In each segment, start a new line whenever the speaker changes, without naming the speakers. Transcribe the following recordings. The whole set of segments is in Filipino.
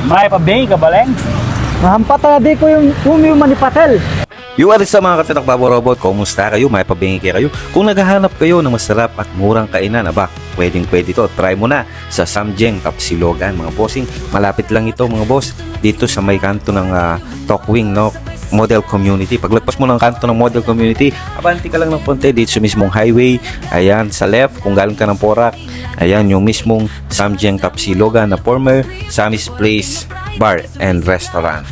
May pabing ka baleng?
Nahampat na di ko yung manipatel.
Yung alis sa mga katitak Babo Robot, kumusta kayo? May pabingi kayo? Kung naghahanap kayo ng masarap at murang kainan, aba, pwede to. Try mo na sa Samjeng Tapsilogan, mga bossing. Malapit lang ito, mga boss, dito sa may kanto ng Tokwing, no? Model Community. Paglagpas mo ng kanto ng Model Community, abanti ka lang ng konti dito sa mismong highway. Ayan, sa left, kung galing ka ng Porac, ayan, yung mismong Samjeng Tapsilogan na former Sammy's Place Bar and Restaurant.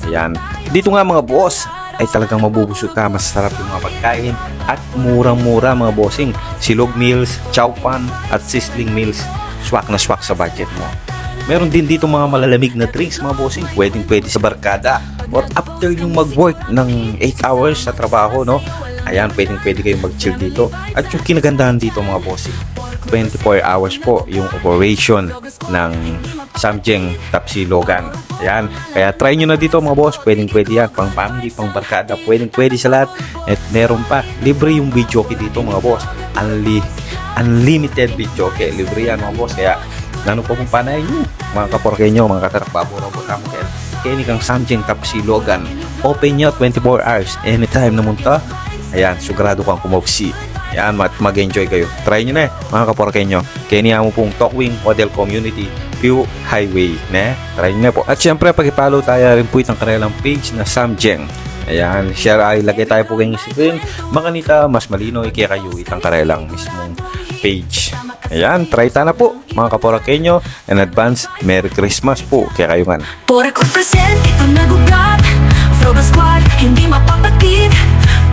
Ayan. Dito nga mga boss, ay talagang mabubusog ka, masarap yung mga pagkain at murang-mura mga bossing. Silog meals, chow pan at sizzling meals, swak na swak sa budget mo. Meron din dito mga malalamig na drinks mga bossing, pwede sa barkada or after yung mag-work ng 8 hours sa trabaho, no? Ayan, pwede kayong mag-chill dito. At yung kinagandahan dito mga bossing, 24 hours po yung operation ng Samjeng Tapsilogan. Ayan, kaya try nyo na dito mga boss, pwede yan, pang family, pang barkada, pwede sa lahat. At meron pa, libre yung video dito mga boss, unlimited video, libre yan mga boss. Kaya nano po kung panay nyo, mga kaporkenyo, mga katarak Babo Robot, kaya ni kang Samjeng Tapsilogan, open nyo 24 hours, anytime naman to. Ayan, sigurado kang kumopsi. Ayan, mag-enjoy kayo. Try nyo na mga kaporkenyo. Kaya niya mo pong Tokwing Model Community View Highway. Try nyo na po. At syempre, pag-follow tayo rin po itang kanilang page na Samjeng. Ayan, share ay lagay tayo po kayong isipin. Makanita, mas malino, kaya kayo itang kanilang mismong page. Ayan, try ta na po mga kaporkenyo. In advance, Merry Christmas po. Kaya kayo man.
Porac represent, ito nagugat. Throwback squad, hindi mapapatid.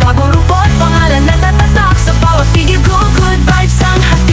Babo Robot, pangalan na tatatak sa bawat video ko. Good vibes ang hatid.